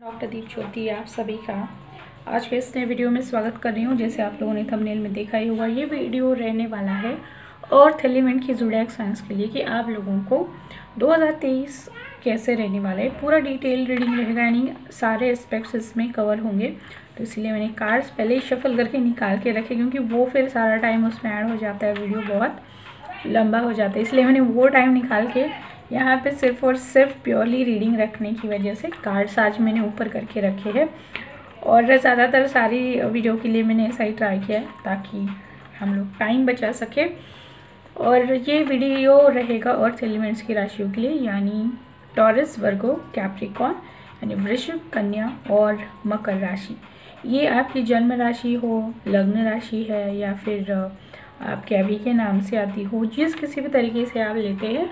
Doctor दीप ज्योति आप सभी का आज के इस नए वीडियो में स्वागत कर रही हूँ। जैसे आप लोगों ने थंबनेल में देखा ही होगा, ये वीडियो रहने वाला है अर्थ एलिमेंट की ज़ोडिएक साइंस के लिए कि आप लोगों को 2023 कैसे रहने वाला है। पूरा डिटेल रीडिंग रहेगा, यानी सारे एस्पेक्ट्स इसमें कवर होंगे। तो इसलिए मैंने कार्ड्स पहले ही शफल करके निकाल के रखे, क्योंकि वो फिर सारा टाइम उसमें ऐड हो जाता है, वीडियो बहुत लंबा हो जाता है। इसलिए मैंने वो टाइम निकाल के यहाँ पे सिर्फ और सिर्फ प्योरली रीडिंग रखने की वजह से कार्ड्स आज मैंने ऊपर करके रखे हैं। और ज़्यादातर सारी वीडियो के लिए मैंने ऐसा ही ट्राई किया है ताकि हम लोग टाइम बचा सके। और ये वीडियो रहेगा अर्थ एलिमेंट्स की राशियों के लिए, यानी टॉरस, वर्गो, कैप्रिकॉर्न, यानी वृश्चिक, कन्या और मकर राशि। ये आपकी जन्म राशि हो, लग्न राशि है, या फिर आपके अभी के नाम से आती हो, जिस किसी भी तरीके से आप लेते हैं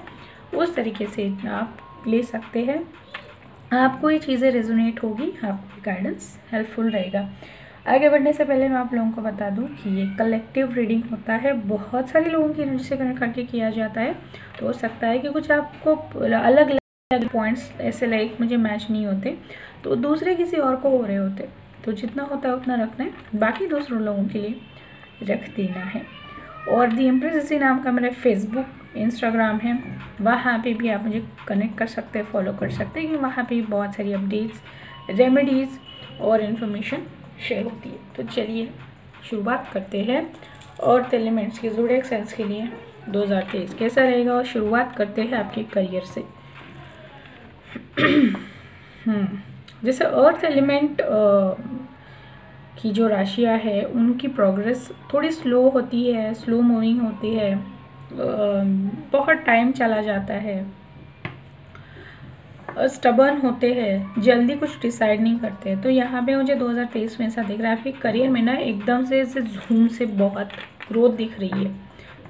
उस तरीके से आप ले सकते हैं। आपको ये चीज़ें रेजोनेट होगी, आपको गाइडेंस हेल्पफुल रहेगा। आगे बढ़ने से पहले मैं आप लोगों को बता दूं कि ये कलेक्टिव रीडिंग होता है, बहुत सारे लोगों की एनर्जी से कनेक्ट करके किया जाता है। तो हो सकता है कि कुछ आपको अलग अलग पॉइंट्स ऐसे लाइक मुझे मैच नहीं होते, तो दूसरे किसी और को हो रहे होते। तो जितना होता है उतना रखना है, बाकी दूसरों लोगों के लिए रख देना है। और दी एम्प्रेस इसी नाम का मेरा फेसबुक, इंस्टाग्राम है, वहाँ पे भी आप मुझे कनेक्ट कर सकते हैं, फॉलो कर सकते हैं, क्योंकि वहाँ पे बहुत सारी अपडेट्स, रेमेडीज़ और इन्फॉर्मेशन शेयर होती है। तो चलिए शुरुआत करते हैं अर्थ एलिमेंट्स के ज़ोडिएक साइंस के लिए 2023 कैसा रहेगा। और शुरुआत करते हैं आपके करियर से। जैसे अर्थ एलिमेंट की जो राशियाँ है उनकी प्रोग्रेस थोड़ी स्लो होती है, स्लो मूविंग होती है, बहुत टाइम चला जाता है, स्टबर्न होते हैं, जल्दी कुछ डिसाइड नहीं करते। तो यहाँ पे मुझे 2023 में ऐसा दिख रहा है आपके करियर में ना एकदम से ऐसे झूम से बहुत ग्रोथ दिख रही है,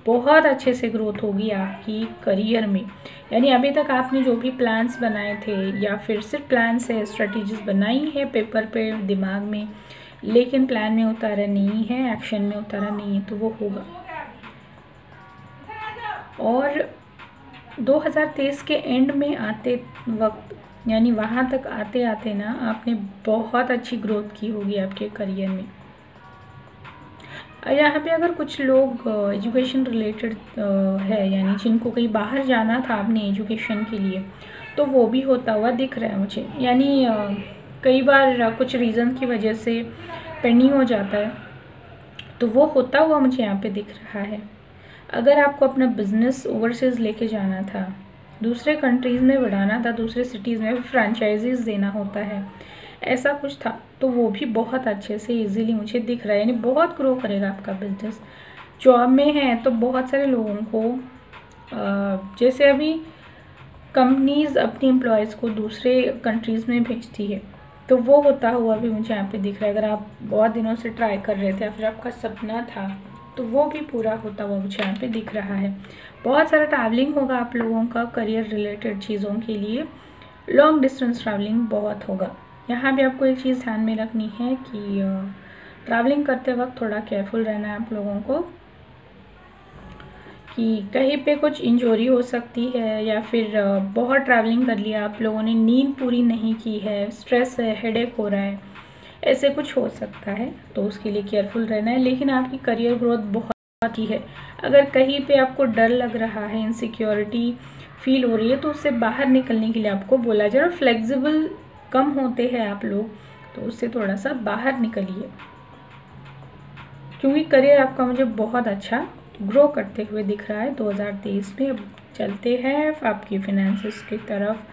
बहुत अच्छे से ग्रोथ होगी आपकी करियर में। यानी अभी तक आपने जो भी प्लान्स बनाए थे, या फिर सिर्फ प्लान्स है, स्ट्रेटजीज बनाई है पेपर पे, दिमाग में, लेकिन प्लान में उतारा नहीं है, एक्शन में उतारा नहीं है, तो वो होगा। और 2023 के एंड में आते वक्त, यानी वहाँ तक आते आते ना आपने बहुत अच्छी ग्रोथ की होगी आपके करियर में। यहाँ पे अगर कुछ लोग एजुकेशन रिलेटेड है, यानी जिनको कहीं बाहर जाना था अपने एजुकेशन के लिए, तो वो भी होता हुआ दिख रहा है मुझे। यानी कई बार कुछ रीज़न की वजह से पेंडिंग हो जाता है, तो वो होता हुआ मुझे यहाँ पे दिख रहा है। अगर आपको अपना बिजनेस ओवरसीज़ लेके जाना था, दूसरे कंट्रीज़ में बढ़ाना था, दूसरे सिटीज़ में फ्रेंचाइजीज देना होता है, ऐसा कुछ था, तो वो भी बहुत अच्छे से इजीली मुझे दिख रहा है। यानी बहुत ग्रो करेगा आपका बिजनेस। जॉब में है तो बहुत सारे लोगों को जैसे अभी कंपनीज़ अपनी एम्प्लॉयज़ को दूसरे कंट्रीज़ में भेजती है, तो वो होता हुआ भी मुझे यहाँ पे दिख रहा है। अगर आप बहुत दिनों से ट्राई कर रहे थे या फिर आपका सपना था, तो वो भी पूरा होता हुआ मुझे यहाँ पे दिख रहा है। बहुत सारा ट्रैवलिंग होगा आप लोगों का करियर रिलेटेड चीज़ों के लिए, लॉन्ग डिस्टेंस ट्रैवलिंग बहुत होगा। यहाँ भी आपको एक चीज़ ध्यान में रखनी है कि ट्रैवलिंग करते वक्त थोड़ा केयरफुल रहना है आप लोगों को, कि कहीं पे कुछ इंजरी हो सकती है, या फिर बहुत ट्रैवलिंग कर लिया आप लोगों ने, नींद पूरी नहीं की है, स्ट्रेस है, हेडेक हो रहा है, ऐसे कुछ हो सकता है, तो उसके लिए केयरफुल रहना है। लेकिन आपकी करियर ग्रोथ बहुत ही है। अगर कहीं पे आपको डर लग रहा है, इनसिक्योरिटी फील हो रही है, तो उससे बाहर निकलने के लिए आपको बोला जाए। और फ्लेक्सिबल कम होते हैं आप लोग, तो उससे थोड़ा सा बाहर निकलिए, क्योंकि करियर आपका मुझे बहुत अच्छा ग्रो करते हुए दिख रहा है 2023 में। अब चलते हैं आपकी फिनेंसेस की तरफ।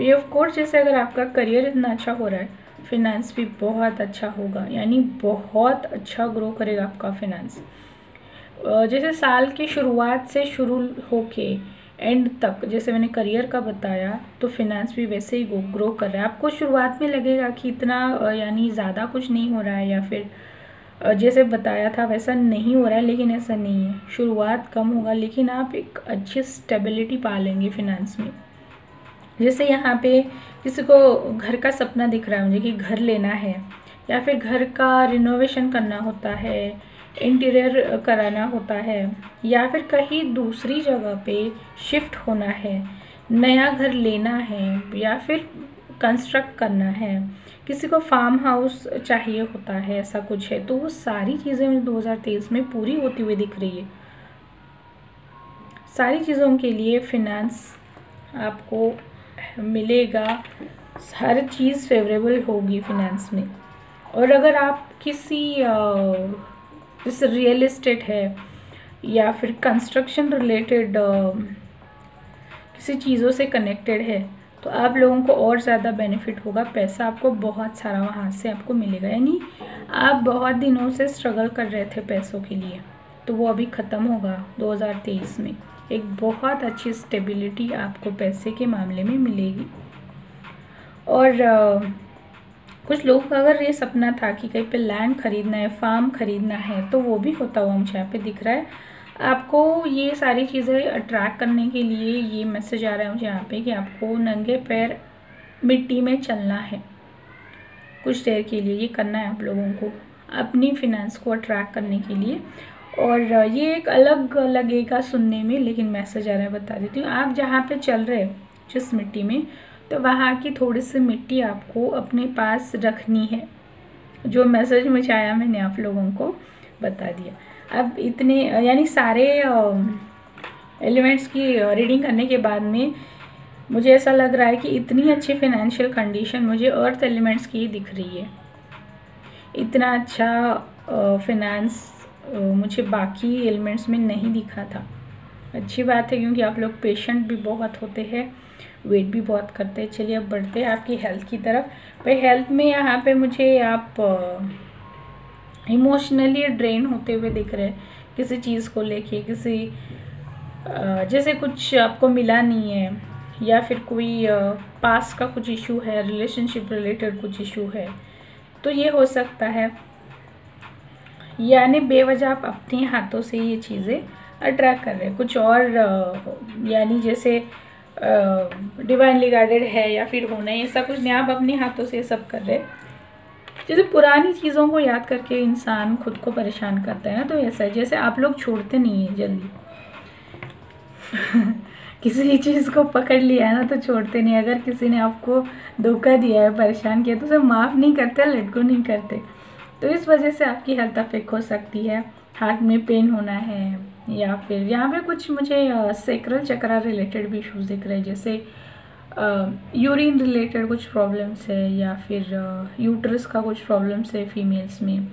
ऑफ कोर्स, जैसे अगर आपका करियर इतना अच्छा हो रहा है, फिनेंस भी बहुत अच्छा होगा, यानी बहुत अच्छा ग्रो करेगा आपका फिनेंस। जैसे साल की शुरुआत से शुरू होके एंड तक, जैसे मैंने करियर का बताया, तो फिनेंस भी वैसे ही ग्रो कर रहा है। आपको शुरुआत में लगेगा कि इतना यानी ज़्यादा कुछ नहीं हो रहा है, या फिर जैसे बताया था वैसा नहीं हो रहा है, लेकिन ऐसा नहीं है। शुरुआत कम होगा, लेकिन आप एक अच्छी स्टेबिलिटी पा लेंगे फिनेंस में। जैसे यहाँ पे किसी को घर का सपना दिख रहा है मुझे कि घर लेना है, या फिर घर का रिनोवेशन करना होता है, इंटीरियर कराना होता है, या फिर कहीं दूसरी जगह पे शिफ्ट होना है, नया घर लेना है या फिर कंस्ट्रक्ट करना है, किसी को फार्म हाउस चाहिए होता है, ऐसा कुछ है, तो वो सारी चीज़ें मुझे 2023 में पूरी होती हुई दिख रही है। सारी चीज़ों के लिए फिनेंस आपको मिलेगा, हर चीज़ फेवरेबल होगी फिनेंस में। और अगर आप किसी जैसे रियल एस्टेट है या फिर कंस्ट्रक्शन रिलेटेड किसी चीज़ों से कनेक्टेड है, तो आप लोगों को और ज़्यादा बेनिफिट होगा, पैसा आपको बहुत सारा वहाँ से आपको मिलेगा। यानी आप बहुत दिनों से स्ट्रगल कर रहे थे पैसों के लिए, तो वो अभी ख़त्म होगा 2023 में। एक बहुत अच्छी स्टेबिलिटी आपको पैसे के मामले में मिलेगी। और कुछ लोग का अगर ये सपना था कि कहीं पे लैंड खरीदना है, फार्म खरीदना है, तो वो भी होता हुआ मुझे यहाँ पे दिख रहा है। आपको ये सारी चीज़ें अट्रैक्ट करने के लिए ये मैसेज आ रहा है मुझे यहाँ पे कि आपको नंगे पैर मिट्टी में चलना है कुछ देर के लिए। ये करना है आप लोगों को अपनी फिनेंस को अट्रैक्ट करने के लिए। और ये एक अलग लगेगा सुनने में, लेकिन मैसेज आ रहा है, बता देती हूँ। आप जहाँ पे चल रहे जिस मिट्टी में, तो वहाँ की थोड़ी सी मिट्टी आपको अपने पास रखनी है। जो मैसेज मुझे आया मैंने आप लोगों को बता दिया। अब इतने यानी सारे एलिमेंट्स की रीडिंग करने के बाद में मुझे ऐसा लग रहा है कि इतनी अच्छी फाइनेंशियल कंडीशन मुझे अर्थ एलिमेंट्स की ही दिख रही है। इतना अच्छा फाइनेंस मुझे बाकी एलिमेंट्स में नहीं दिखा था। अच्छी बात है, क्योंकि आप लोग पेशेंट भी बहुत होते हैं, वेट भी बहुत करते हैं। चलिए अब बढ़ते हैं आपकी हेल्थ की तरफ। भाई हेल्थ में यहाँ पे मुझे आप इमोशनली ड्रेन होते हुए दिख रहे हैं किसी चीज़ को लेके, किसी जैसे कुछ आपको मिला नहीं है, या फिर कोई पास का कुछ इशू है, रिलेशनशिप रिलेटेड कुछ इशू है, तो ये हो सकता है। यानी बेवजह आप अपने हाथों से ये चीज़ें अट्रैक्ट कर रहे हैं कुछ और, यानी जैसे डिवाइनली गाइडेड है या फिर होना है, ऐसा कुछ नहीं, आप अपने हाथों से ये सब कर रहे हैं। जैसे पुरानी चीज़ों को याद करके इंसान खुद को परेशान करता है ना, तो ऐसा है जैसे आप लोग छोड़ते नहीं हैं जल्दी किसी चीज़ को पकड़ लिया है ना तो छोड़ते नहीं। अगर किसी ने आपको धोखा दिया है, परेशान किया, तो उसे माफ़ नहीं करते, लेट गो नहीं करते। तो इस वजह से आपकी हेल्थ अफेक्ट हो सकती है। हार्ट में पेन होना है, या फिर यहाँ पे कुछ मुझे सेक्रल चक्रा रिलेटेड भी इश्यूज दिख रहे हैं, जैसे यूरिन रिलेटेड कुछ प्रॉब्लम्स है, या फिर यूट्रस का कुछ प्रॉब्लम्स है फीमेल्स में,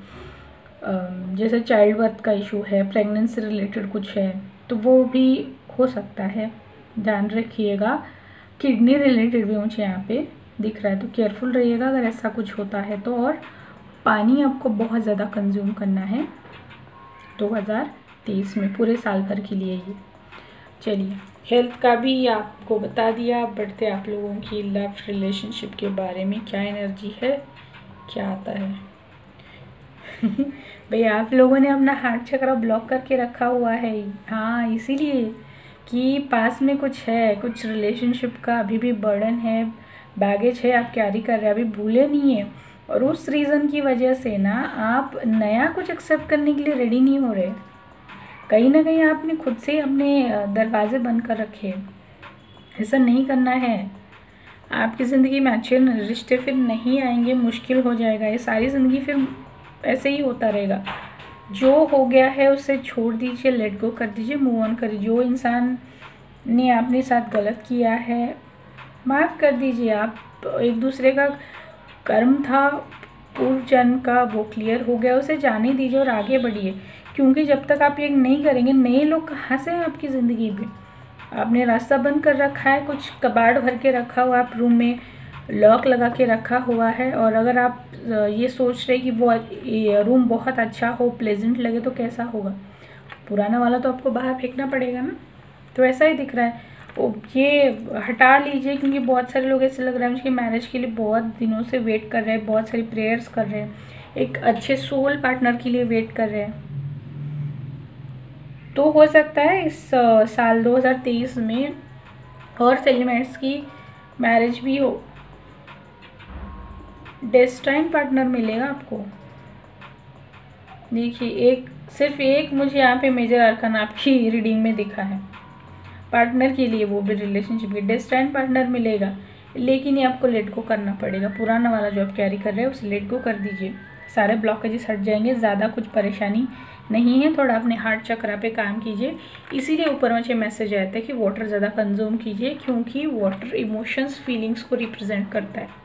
जैसे चाइल्ड बर्थ का इशू है, प्रेगनेंसी रिलेटेड कुछ है, तो वो भी हो सकता है, ध्यान रखिएगा। किडनी रिलेटेड भी मुझे यहाँ पे दिख रहा है, तो केयरफुल रहिएगा अगर ऐसा कुछ होता है तो। और पानी आपको बहुत ज़्यादा कंज्यूम करना है 2023 में, पूरे साल भर के लिए ये। चलिए हेल्थ का भी आपको बता दिया। बढ़ते आप लोगों की लव रिलेशनशिप के बारे में, क्या एनर्जी है, क्या आता है भाई आप लोगों ने अपना हार्ट चक्र ब्लॉक करके रखा हुआ है। हाँ, इसीलिए कि पास में कुछ है, कुछ रिलेशनशिप का अभी भी बर्डन है, बैगेज है, आप कैरी कर रहे हैं, अभी भूले नहीं है। और उस रीज़न की वजह से ना आप नया कुछ एक्सेप्ट करने के लिए रेडी नहीं हो रहे। कहीं ना कहीं आपने खुद से अपने दरवाजे बंद कर रखे। ऐसा नहीं करना है। आपकी ज़िंदगी में अच्छे रिश्ते फिर नहीं आएंगे, मुश्किल हो जाएगा। ये सारी ज़िंदगी फिर ऐसे ही होता रहेगा। जो हो गया है उसे छोड़ दीजिए, लेट गो कर दीजिए, मूव ऑन करिए। जो इंसान ने अपने साथ गलत किया है माफ़ कर दीजिए। आप एक दूसरे का कर्म था पूर्व जन्म का, वो क्लियर हो गया, उसे जाने दीजिए और आगे बढ़िए। क्योंकि जब तक आप ये नहीं करेंगे, नए लोग कहाँ से हैं आपकी ज़िंदगी में। आपने रास्ता बंद कर रखा है, कुछ कबाड़ भर के रखा हुआ, आप रूम में लॉक लगा के रखा हुआ है। और अगर आप ये सोच रहे कि वो रूम बहुत अच्छा हो, प्लेजेंट लगे, तो कैसा होगा, पुराना वाला तो आपको बाहर फेंकना पड़ेगा ना। तो ऐसा ही दिख रहा है, ये हटा लीजिए। क्योंकि बहुत सारे लोग ऐसे लग रहा है मुझे मैरिज के लिए बहुत दिनों से वेट कर रहे हैं, बहुत सारी प्रेयर्स कर रहे हैं, एक अच्छे सोल पार्टनर के लिए वेट कर रहे हैं। तो हो सकता है इस साल 2023 में अर्थ एलिमेंट्स की मैरिज भी हो। डेस्टाइन पार्टनर मिलेगा आपको। देखिए सिर्फ एक मुझे यहाँ पे मेजर आर्कन आपकी रीडिंग में दिखा है। पार्टनर के लिए, वो भी रिलेशनशिप के डिस्टेंट पार्टनर मिलेगा, लेकिन ये आपको लेट गो करना पड़ेगा। पुराना वाला जो आप कैरी कर रहे हैं उसे लेट गो कर दीजिए, सारे ब्लॉकेजेस हट जाएंगे, ज़्यादा कुछ परेशानी नहीं है। थोड़ा अपने हार्ट चक्रा पे काम कीजिए, इसीलिए ऊपर मुझे मैसेज आया था कि वाटर ज़्यादा कंज्यूम कीजिए, क्योंकि वाटर इमोशंस फीलिंग्स को रिप्रेजेंट करता है।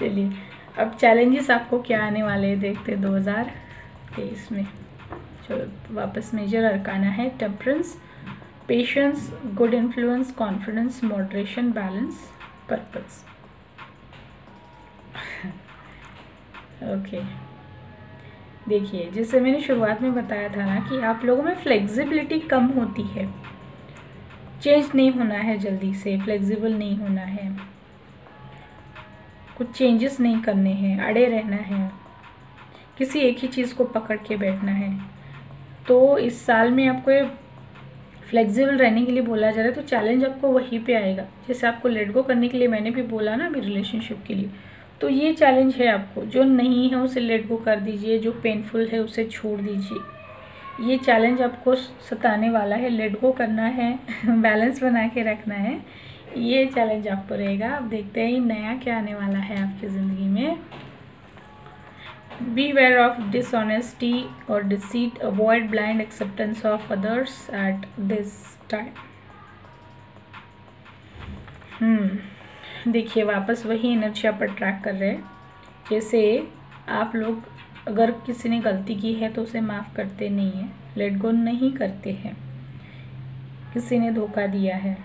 चलिए अब चैलेंजेस आपको क्या आने वाले हैं देखते 2023 में। चलो वापस मेजर अरकाना है temperance, patience, good influence, confidence, moderation, balance, purpose. Okay देखिए, जैसे मैंने शुरुआत में बताया था ना कि आप लोगों में फ्लेक्सिबिलिटी कम होती है, चेंज नहीं होना है, जल्दी से फ्लेक्सिबल नहीं होना है, कुछ चेंजेस नहीं करने हैं, अड़े रहना है, किसी एक ही चीज़ को पकड़ के बैठना है। तो इस साल में आपको ये फ्लेक्सिबल रहने के लिए बोला जा रहा है, तो चैलेंज आपको वहीं पे आएगा। जैसे आपको लेट गो करने के लिए मैंने भी बोला ना अभी रिलेशनशिप के लिए, तो ये चैलेंज है आपको, जो नहीं है उसे लेट गो कर दीजिए, जो पेनफुल है उसे छोड़ दीजिए। ये चैलेंज आपको सताने वाला है, लेट गो करना है, बैलेंस बना के रखना है, ये चैलेंज आपको रहेगा। अब देखते हैं नया क्या आने वाला है आपकी ज़िंदगी में। Beware of dishonesty or deceit. Avoid blind acceptance of others at this time. देखिए वापस वही एनर्जी आप अट्रैक्ट कर रहे हैं। जैसे आप लोग अगर किसी ने गलती की है तो उसे माफ़ करते नहीं हैं, लेट गो नहीं करते हैं। किसी ने धोखा दिया है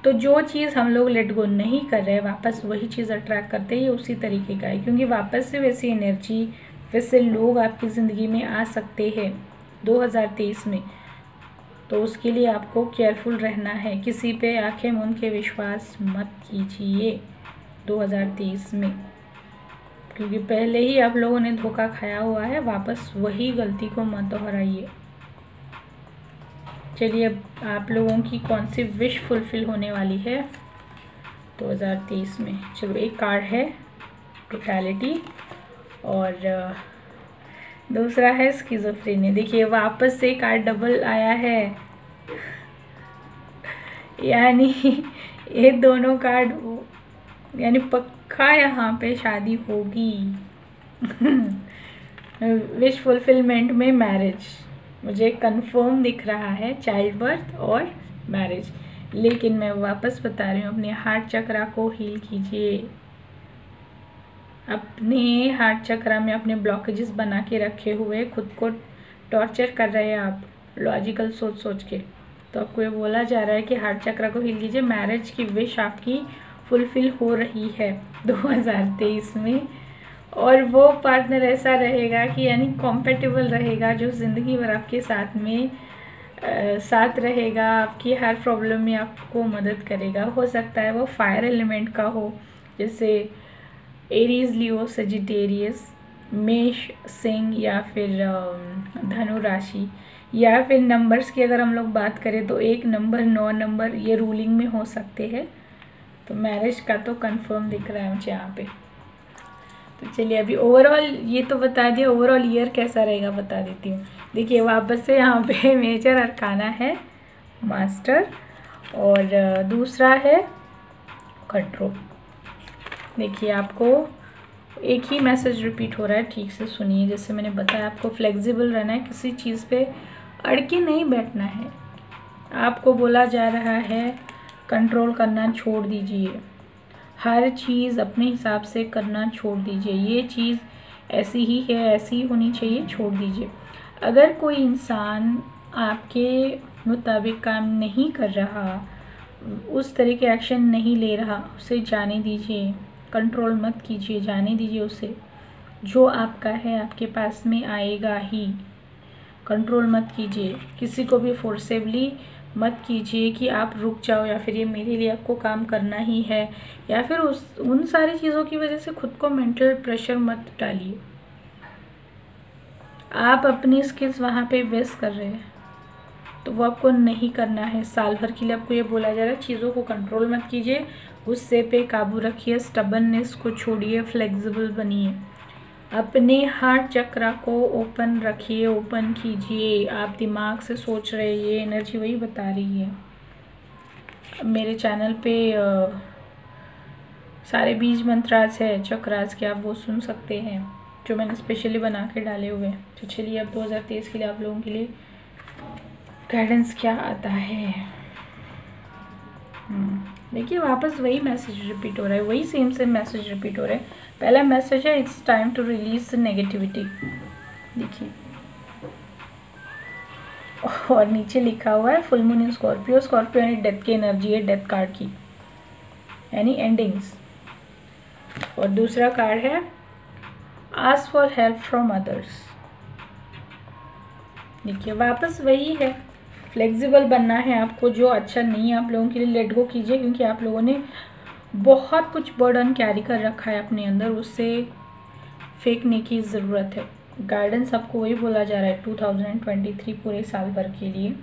तो जो चीज़ हम लोग लेट गो नहीं कर रहे वापस वही चीज़ अट्रैक्ट करते हैं, ये उसी तरीके का है। क्योंकि वापस से वैसी एनर्जी, वैसे लोग आपकी ज़िंदगी में आ सकते हैं 2023 में। तो उसके लिए आपको केयरफुल रहना है, किसी पे आंखें मूंद के विश्वास मत कीजिए 2023 में, क्योंकि पहले ही आप लोगों ने धोखा खाया हुआ है, वापस वही गलती को मत दोहराइए। चलिए अब आप लोगों की कौन सी विश फुलफिल होने वाली है 2023 में। चलो एक कार्ड है टोटलिटी और दूसरा है स्किज़ोफ्रेनिया। देखिए वापस से कार्ड डबल आया है, यानी ये दोनों कार्ड, यानी पक्का यहाँ पे शादी होगी। विश फुलफिलमेंट में मैरिज मुझे कंफर्म दिख रहा है, चाइल्ड बर्थ और मैरिज। लेकिन मैं वापस बता रही हूँ, अपने हार्ट चक्रा को हील कीजिए। अपने हार्ट चक्रा में अपने ब्लॉकेजेस बना के रखे हुए खुद को टॉर्चर कर रहे हैं आप लॉजिकल सोच के। तो आपको ये बोला जा रहा है कि हार्ट चक्रा को हील कीजिए। मैरिज की विश आपकी फुलफिल हो रही है 2023 में, और वो पार्टनर ऐसा रहेगा कि यानी कॉम्पेटिबल रहेगा, जो ज़िंदगी भर आपके साथ में साथ रहेगा, आपकी हर प्रॉब्लम में आपको मदद करेगा। हो सकता है वो फायर एलिमेंट का हो, जैसे एरीज, लियो, सजिटेरियस, मेष, सिंह या फिर धनु राशि, या फिर नंबर्स की अगर हम लोग बात करें तो 1 नंबर, 9 नंबर ये रूलिंग में हो सकते हैं। तो मैरिज का तो कंफर्म दिख रहा है मुझे यहाँ पे। तो चलिए अभी ओवरऑल ये तो बता दिया, ओवरऑल ईयर कैसा रहेगा बता देती हूँ। देखिए वापस से यहाँ पे मेजर अरकाना है मास्टर और दूसरा है कंट्रोल। देखिए आपको एक ही मैसेज रिपीट हो रहा है, ठीक से सुनिए। जैसे मैंने बताया आपको फ्लेक्सिबल रहना है, किसी चीज़ पे अड़ के नहीं बैठना है। आपको बोला जा रहा है कंट्रोल करना छोड़ दीजिए, हर चीज़ अपने हिसाब से करना छोड़ दीजिए। ये चीज़ ऐसी ही है, ऐसी ही होनी चाहिए, छोड़ दीजिए। अगर कोई इंसान आपके मुताबिक काम नहीं कर रहा, उस तरह के एक्शन नहीं ले रहा, उसे जाने दीजिए, कंट्रोल मत कीजिए, जाने दीजिए उसे। जो आपका है आपके पास में आएगा ही, कंट्रोल मत कीजिए। किसी को भी फोर्सेबली मत कीजिए कि आप रुक जाओ, या फिर ये मेरे लिए आपको काम करना ही है, या फिर उन सारी चीज़ों की वजह से खुद को मेंटल प्रेशर मत डालिए। आप अपनी स्किल्स वहाँ पे वेस्ट कर रहे हैं, तो वो आपको नहीं करना है। साल भर के लिए आपको ये बोला जा रहा है चीज़ों को कंट्रोल मत कीजिए, गुस्से पे काबू रखिए, स्टबननेस को छोड़िए, फ्लेक्सिबल बनिए। अपने हार्ट चक्रा को ओपन रखिए, ओपन कीजिए। आप दिमाग से सोच रहे, ये एनर्जी वही बता रही है। मेरे चैनल पे सारे बीज मंत्रास है चक्रास के, आप वो सुन सकते हैं जो मैंने स्पेशली बना के डाले हुए हैं। तो चलिए अब 2023 के लिए आप लोगों के लिए गाइडेंस क्या आता है। देखिए वापस वही मैसेज रिपीट हो रहा है, वही सेम मैसेज रिपीट हो रहा है। पहला मैसेज है it's time to release negativity, देखिए, और नीचे लिखा हुआ है full moon in Scorpio. Scorpio यानी डेथ की एनर्जी है, डेथ कार्ड की यानी एंडिंग्स। और दूसरा कार्ड है ask for help from others. देखिए वापस वही है, फ्लेक्सिबल बनना है आपको। जो अच्छा नहीं है आप लोगों के लिए लेट गो कीजिए, क्योंकि आप लोगों ने बहुत कुछ बर्डन कैरी कर रखा है अपने अंदर, उससे फेंकने की ज़रूरत है। गाइडेंस आपको वही बोला जा रहा है 2023 पूरे साल भर के लिए।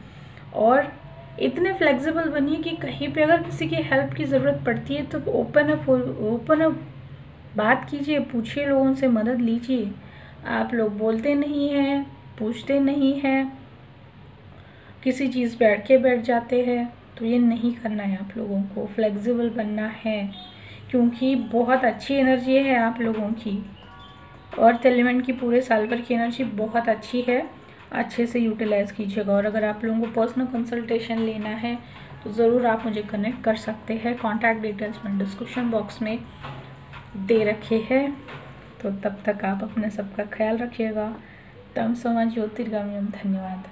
और इतने फ्लेक्सिबल बनिए कि कहीं पे अगर किसी की हेल्प की ज़रूरत पड़ती है तो ओपन अप बात कीजिए, पूछिए, लोगों से मदद लीजिए। आप लोग बोलते नहीं हैं, पूछते नहीं हैं, किसी चीज़ पे अटके बैठ जाते हैं, तो ये नहीं करना है। आप लोगों को फ्लेक्सिबल बनना है, क्योंकि बहुत अच्छी एनर्जी है आप लोगों की। और एलिमेंट की पूरे साल भर की एनर्जी बहुत अच्छी है, अच्छे से यूटिलाइज़ कीजिएगा। और अगर आप लोगों को पर्सनल कंसल्टेशन लेना है तो ज़रूर आप मुझे कनेक्ट कर सकते हैं। कॉन्टैक्ट डिटेल्स मैं डिस्क्रिप्शन बॉक्स में दे रखे हैं। तो तब तक आप अपने सबका ख्याल रखिएगा। तम समाज ज्योतिर्गामी, धन्यवाद।